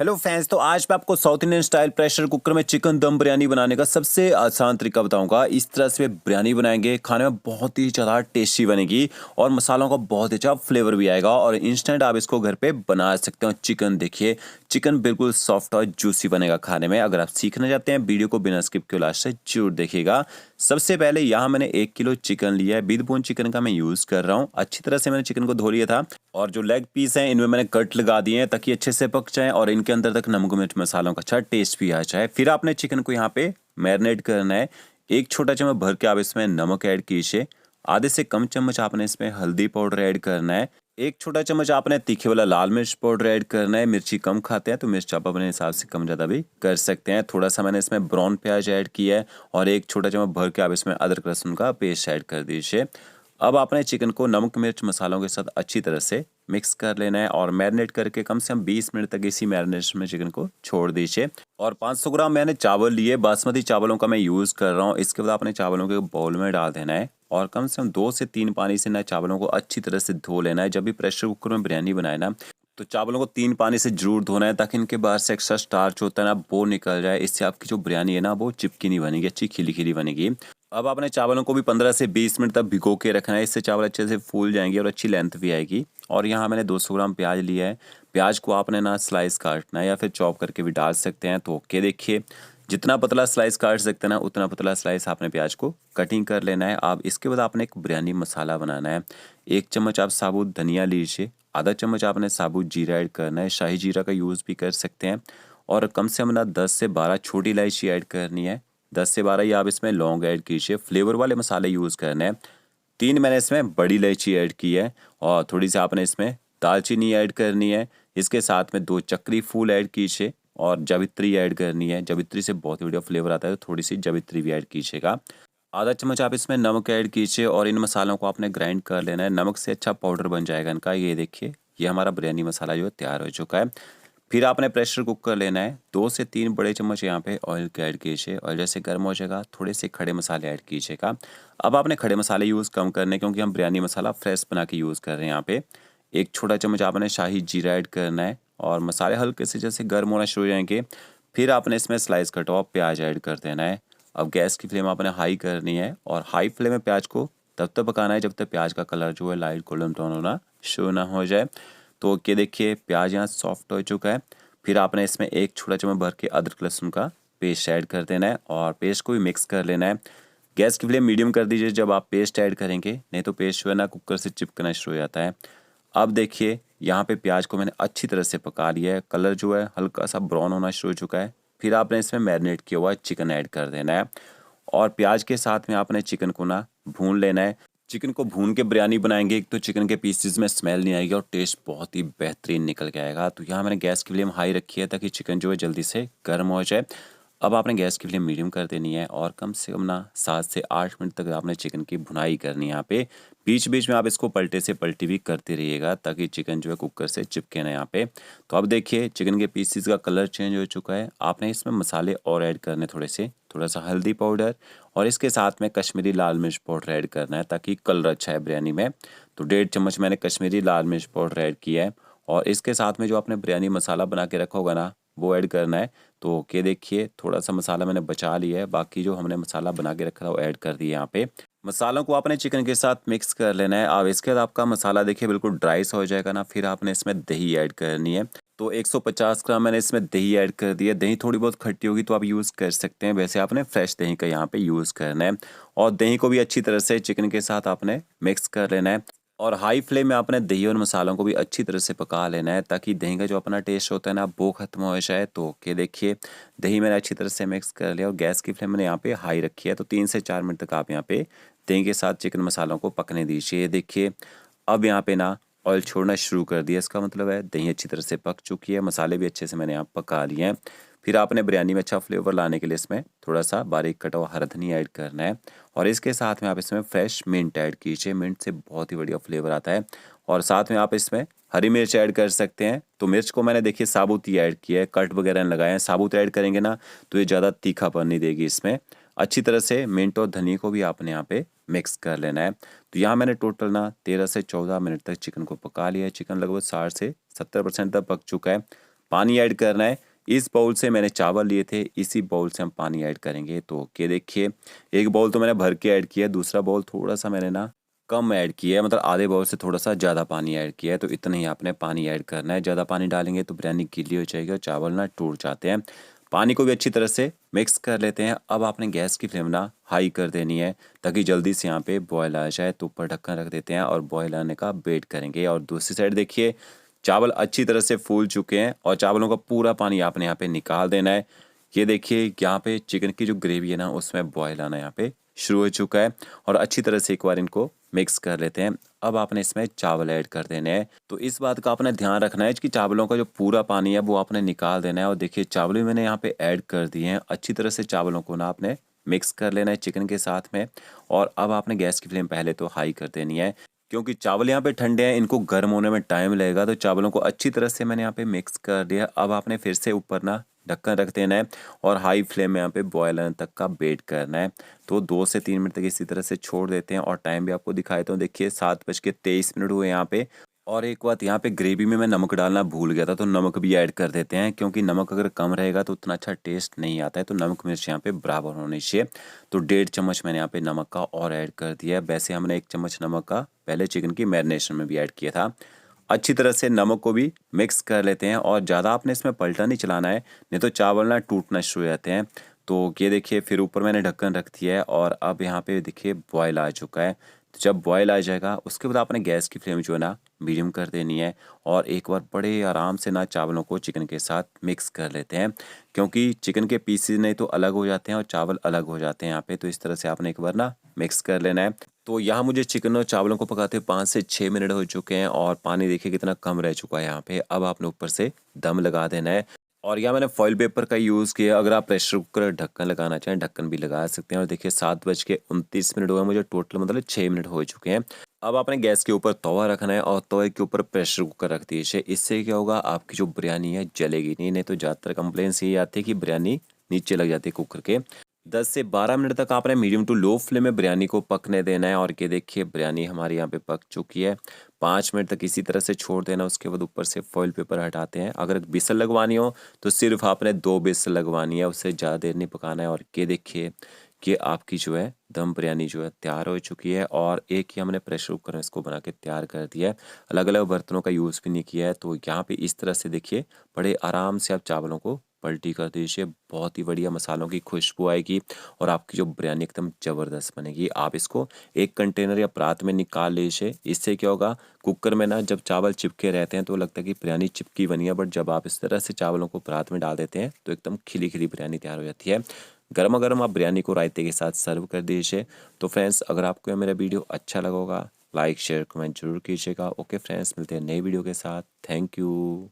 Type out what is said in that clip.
Hello friends, तो आज मैं आपको south Indian style pressure cooker में चिकन दम बिरयानी बनाने का सबसे आसान तरीका बताऊंगा। इस तरह से बिरयानी बनाएंगे, खाने में बहुत ही ज़्यादा टेस्टी बनेगी और मसालों का बहुत ही अच्छा फ्लेवर भी आएगा और इंस्टेंट आप इसको घर पे बना सकते हो। चिकन देखिए, चिकन बिल्कुल सॉफ्ट और जूसी बनेगा खाने में। अगर आप सीखना चाहते हैं, वीडियो को बिना स्किप के लास्ट से जरूर देखिएगा। सबसे पहले यहाँ मैंने 1 किलो चिकन लिया है। विद बोन चिकन का मैं यूज़ कर रहा हूँ। अच्छी तरह से मैंने चिकन को धो लिया था और जो लेग पीस हैं इनमें मैंने कट लगा दिए हैं ताकि अच्छे से पक जाएं और इनके अंदर तक नमक मिर्च मसालों का अच्छा टेस्ट भी आ जाए। फिर आपने चिकन को यहाँ पे मैरिनेट करना है। 1 छोटा चम्मच भर के आप इसमें नमक ऐड कीजिए। आधे से कम चम्मच आपने इसमें हल्दी पाउडर ऐड करना है। 1 छोटा चम्मच आपने तीखे वाला लाल मिर्च पाउडर ऐड करना है। मिर्ची कम खाते हैं तो मिर्च आप अपने हिसाब से कम ज़्यादा भी कर सकते हैं। थोड़ा सा मैंने इसमें ब्राउन प्याज ऐड किया है और 1 छोटा चम्मच भर के आप इसमें अदरक लहसुन का पेस्ट ऐड कर दीजिए। अब आपने चिकन को नमक मिर्च मसालों के साथ अच्छी तरह से मिक्स कर लेना है और मैरिनेट करके कम से कम 20 मिनट तक इसी मैरिनेशन में चिकन को छोड़ दीजिए। और 500 ग्राम मैंने चावल लिए, बासमती चावलों का मैं यूज़ कर रहा हूँ। इसके बाद आपने चावलों के बाउल में डाल देना है और कम से कम 2 से 3 पानी से ना चावलों को अच्छी तरह से धो लेना है। जब भी प्रेशर कुकर में बिरयानी बनाए ना, तो चावलों को 3 पानी से जरूर धोना है ताकि इनके बाहर से एक्स्ट्रा स्टार्च होता है ना, वो निकल जाए। इससे आपकी जो बिरयानी है ना, वो चिपकी नहीं बनेगी, अच्छी खिली खिली बनेगी। अब आपने चावलों को भी 15 से 20 मिनट तक भिगो के रखना है। इससे चावल अच्छे से फूल जाएंगे और अच्छी लेंथ भी आएगी। और यहाँ मैंने 200 ग्राम प्याज लिया है। प्याज को आपने ना स्लाइस काटना है या फिर चॉप करके भी डाल सकते हैं। तो ओके, देखिए जितना पतला स्लाइस काट सकते हैं ना, उतना पतला स्लाइस आपने प्याज को कटिंग कर लेना है। अब इसके बाद आपने एक बिरयानी मसाला बनाना है। 1 चम्मच आप साबुत धनिया लीजिए। आधा चम्मच आपने साबुत जीरा ऐड करना है। शाही जीरा का यूज़ भी कर सकते हैं। और कम से कम ना 10 से 12 छोटी इलायची ऐड करनी है। 10 से 12 ही आप इसमें लौंग ऐड कीजिए। फ्लेवर वाले मसाले यूज़ करने हैं। 3 मैंने इसमें बड़ी इलायची ऐड की है और थोड़ी सी आपने इसमें दालचीनी ऐड करनी है। इसके साथ में 2 चक्री फूल ऐड कीजिए और जावित्री ऐड करनी है। जावित्री से बहुत ही बढ़िया फ्लेवर आता है, तो थोड़ी सी जावित्री भी ऐड कीजिएगा। आधा चम्मच आप इसमें नमक ऐड कीजिए और इन मसालों को आपने ग्राइंड कर लेना है। नमक से अच्छा पाउडर बन जाएगा इनका। ये देखिए, ये हमारा बिरयानी मसाला जो है तैयार हो चुका है। फिर आपने प्रेशर कुकर लेना है। 2 से 3 बड़े चम्मच यहाँ पे ऑयल के ऐड कीजिए। ऑयल जैसे गर्म हो जाएगा, थोड़े से खड़े मसाले ऐड कीजिएगा। अब आपने खड़े मसाले यूज़ कम करने, क्योंकि हम बिरयानी मसाला फ्रेश बना के यूज़ कर रहे हैं यहाँ पे। 1 छोटा चम्मच आपने शाही जीरा ऐड करना है और मसाले हल्के से जैसे गर्म होना शुरू हो जाएंगे, फिर आपने इसमें स्लाइस कटा हुआ प्याज ऐड कर देना है। अब गैस की फ्लेम आपने हाई करनी है और हाई फ्लेम में प्याज को तब तक पकाना है जब तक प्याज का कलर जो है लाइट गोल्डन ब्राउन होना शुरू ना हो जाए। तो ये देखिए, प्याज यहाँ सॉफ्ट हो चुका है। फिर आपने इसमें 1 छोटा चम्मच भर के अदरक लहसुन का पेस्ट ऐड कर देना है और पेस्ट को भी मिक्स कर लेना है। गैस की फ्लेम मीडियम कर दीजिए जब आप पेस्ट ऐड करेंगे, नहीं तो पेस्ट जो है ना कुकर से चिपकना शुरू हो जाता है। अब देखिए, यहाँ पे प्याज को मैंने अच्छी तरह से पका लिया है। कलर जो है हल्का सा ब्राउन होना शुरू हो चुका है। फिर आपने इसमें मैरिनेट किया हुआ चिकन ऐड कर देना है और प्याज के साथ में आपने चिकन को ना भून लेना है। चिकन को भून के बिरयानी बनाएंगे, एक तो चिकन के पीसेस में स्मेल नहीं आएगी और टेस्ट बहुत ही बेहतरीन निकल के आएगा। तो यहाँ मैंने गैस की फ्लेम हाई रखी है ताकि चिकन जो है जल्दी से गर्म हो जाए। अब आपने गैस की फ्लेम मीडियम कर देनी है और कम से कम ना 7 से 8 मिनट तक आपने चिकन की भुनाई करनी है। यहाँ पे बीच बीच में आप इसको पलटे से पलटी भी करते रहिएगा ताकि चिकन जो है कुकर से चिपके ना यहाँ पे। तो अब देखिए, चिकन के पीसीस का कलर चेंज हो चुका है। आपने इसमें मसाले और ऐड करने थोड़े से, थोड़ा सा हल्दी पाउडर और इसके साथ में कश्मीरी लाल मिर्च पाउडर ऐड करना है ताकि कलर अच्छा है बिरयानी में। तो 1.5 चम्मच मैंने कश्मीरी लाल मिर्च पाउडर ऐड किया है और इसके साथ में जो आपने बिरयानी मसाला बना के रखा होगा ना, वो ऐड करना है। तो ओके, देखिए थोड़ा सा मसाला मैंने बचा लिया है, बाकी जो हमने मसाला बना के रखा था वो ऐड कर दिया यहाँ पे। मसालों को आपने चिकन के साथ मिक्स कर लेना है। अब इसके बाद आपका मसाला देखिए बिल्कुल ड्राई सा हो जाएगा ना, फिर आपने इसमें दही ऐड करनी है। तो 150 ग्राम मैंने इसमें दही ऐड कर दिया। दही थोड़ी बहुत खट्टी होगी तो आप यूज़ कर सकते हैं, वैसे आपने फ्रेश दही का यहाँ पे यूज़ करना है। और दही को भी अच्छी तरह से चिकन के साथ आपने मिक्स कर लेना है और हाई फ्लेम में आपने दही और मसालों को भी अच्छी तरह से पका लेना है ताकि दही का जो अपना टेस्ट होता है ना, वो खत्म हो जाए। तो ओके, देखिए दही मैंने अच्छी तरह से मिक्स कर लिया और गैस की फ्लेम मैंने यहाँ पे हाई रखी है। तो 3 से 4 मिनट तक आप यहाँ पे दही के साथ चिकन मसालों को पकने दीजिए। देखिए, अब यहाँ पे ना ऑयल छोड़ना शुरू कर दिया, इसका मतलब है दही अच्छी तरह से पक चुकी है, मसाले भी अच्छे से मैंने यहाँ पका लिए हैं। फिर आपने बिरयानी में अच्छा फ्लेवर लाने के लिए इसमें थोड़ा सा बारीक कटा हुआ हरा धनिया ऐड करना है और इसके साथ में आप इसमें फ्रेश मिंट ऐड कीजिए। मिंट से बहुत ही बढ़िया फ्लेवर आता है और साथ में आप इसमें हरी मिर्च ऐड कर सकते हैं। तो मिर्च को मैंने देखिए साबुत ही ऐड किया है, कट वगैरह नहीं लगाए हैं। साबुत ऐड करेंगे ना तो ये ज़्यादा तीखापन नहीं देगी इसमें। अच्छी तरह से मिंट और धनिया को भी आपने यहाँ पे मिक्स कर लेना है। तो यहाँ मैंने टोटल ना 13 से 14 मिनट तक चिकन को पका लिया है। चिकन लगभग 60 से 70% तक पक चुका है। पानी ऐड करना है। इस बाउल से मैंने चावल लिए थे, इसी बाउल से हम पानी ऐड करेंगे। तो ये देखिए, एक बाउल तो मैंने भर के ऐड किया है, दूसरा बाउल थोड़ा सा मैंने ना कम ऐड किया है, मतलब आधे बाउल से थोड़ा सा ज़्यादा पानी ऐड किया है। तो इतना ही आपने पानी ऐड करना है। ज़्यादा पानी डालेंगे तो बिरयानी गीली हो जाएगी और चावल ना टूट जाते हैं। पानी को भी अच्छी तरह से मिक्स कर लेते हैं। अब आपने गैस की फ्लेम ना हाई कर देनी है ताकि जल्दी से यहाँ पे बॉयल आ जाए। तो ऊपर ढक्कन रख देते हैं और बॉयल आने का वेट करेंगे। और दूसरी साइड देखिए, चावल अच्छी तरह से फूल चुके हैं और चावलों का पूरा पानी आपने यहाँ पे निकाल देना है। ये देखिए, यहाँ पे चिकन की जो ग्रेवी है ना, उसमें बॉयल आना यहाँ पे शुरू हो चुका है। और अच्छी तरह से एक बार इनको मिक्स कर लेते हैं। अब आपने इसमें चावल ऐड कर देने हैं। तो इस बात का आपने ध्यान रखना है कि चावलों का जो पूरा पानी है वो आपने निकाल देना है। और देखिए, चावल भी मैंने यहाँ पे ऐड कर दिए हैं। अच्छी तरह से चावलों को ना आपने मिक्स कर लेना है चिकन के साथ में। और अब आपने गैस की फ्लेम पहले तो हाई कर देनी है, क्योंकि चावल यहाँ पे ठंडे हैं, इनको गर्म होने में टाइम लगेगा। तो चावलों को अच्छी तरह से मैंने यहाँ पे मिक्स कर दिया। अब आपने फिर से ऊपर ना ढक्कन रख देना है और हाई फ्लेम में यहाँ पे बॉयल आने तक का वेट करना है। तो 2 से 3 मिनट तक इसी तरह से छोड़ देते हैं। और टाइम भी आपको दिखा देता हूँ। देखिए, 7:23 हुए यहाँ पे। और एक बात, यहाँ पे ग्रेवी में मैं नमक डालना भूल गया था, तो नमक भी ऐड कर देते हैं, क्योंकि नमक अगर कम रहेगा तो उतना अच्छा टेस्ट नहीं आता है। तो नमक मिर्च यहाँ पे बराबर होनी चाहिए। तो 1.5 चम्मच मैंने यहाँ पे नमक का और ऐड कर दिया है। वैसे हमने 1 चम्मच नमक का पहले चिकन की मैरिनेशन में भी ऐड किया था। अच्छी तरह से नमक को भी मिक्स कर लेते हैं। और ज़्यादा आपने इसमें पलटा नहीं चलाना है, नहीं तो चावल ना टूटना शुरू हो जाते हैं। तो ये देखिए, फिर ऊपर मैंने ढक्कन रख दिया है और अब यहाँ पे देखिए बॉयल आ चुका है। तो जब बॉयल आ जाएगा उसके बाद आपने गैस की फ्लेम जो है ना मीडियम कर देनी है। और एक बार बड़े आराम से ना चावलों को चिकन के साथ मिक्स कर लेते हैं, क्योंकि चिकन के पीसेस नहीं तो अलग हो जाते हैं और चावल अलग हो जाते हैं यहाँ पे। तो इस तरह से आपने एक बार ना मिक्स कर लेना है। तो यहाँ मुझे चिकन और चावलों को पकाते हुए 5 से 6 मिनट हो चुके हैं और पानी देखिए कितना कम रह चुका है यहाँ पे। अब आपने ऊपर से दम लगा देना है। और यहाँ मैंने फॉइल पेपर का यूज़ किया। अगर आप प्रेशर कुकर ढक्कन लगाना चाहें, ढक्कन भी लगा सकते हैं। और देखिए, 7:29 हुए मुझे, टोटल मतलब 6 मिनट हो चुके हैं। अब आपने गैस के ऊपर तवा रखना है और तवे के ऊपर प्रेशर कुकर रख दीजिए। इससे क्या होगा, आपकी जो बिरयानी है जलेगी नहीं तो ज़्यादातर कंप्लेंट्स ये आती है कि बिरयानी नीचे लग जाती है कुकर के। 10 से 12 मिनट तक आपने मीडियम टू लो फ्लेम में बिरयानी को पकने देना है। और ये देखिए, बिरयानी हमारी यहाँ पे पक चुकी है। 5 मिनट तक इसी तरह से छोड़ देना। उसके बाद ऊपर से फॉइल पेपर हटाते हैं। अगर बिसल लगवानी हो तो सिर्फ आपने 2 बिसल लगवानी है, उससे ज़्यादा देर नहीं पकाना है। और ये देखिए कि आपकी जो है दम बिरयानी जो है तैयार हो चुकी है। और एक ही हमने प्रेशर कुकर में इसको बना के तैयार कर दिया है, अलग अलग बर्तनों का यूज़ भी नहीं किया है। तो यहाँ पे इस तरह से देखिए, बड़े आराम से आप चावलों को पलटी कर दीजिए। बहुत ही बढ़िया मसालों की खुशबू आएगी और आपकी जो बिरयानी एकदम ज़बरदस्त बनेगी। आप इसको एक कंटेनर या परात में निकाल लीजिए। इससे क्या होगा, कुकर में ना जब चावल चिपके रहते हैं तो लगता है कि बिरयानी चिपकी बनी है, बट जब आप इस तरह से चावलों को परात में डाल देते हैं तो एकदम खिली खिली बिरयानी तैयार हो जाती है। गर्मा गर्म आप बिरयानी को रायते के साथ सर्व कर दीजिए। तो फ्रेंड्स, अगर आपको मेरा वीडियो अच्छा लगा होगा, लाइक शेयर कमेंट जरूर कीजिएगा। ओके फ्रेंड्स, मिलते हैं नई वीडियो के साथ। Thank you.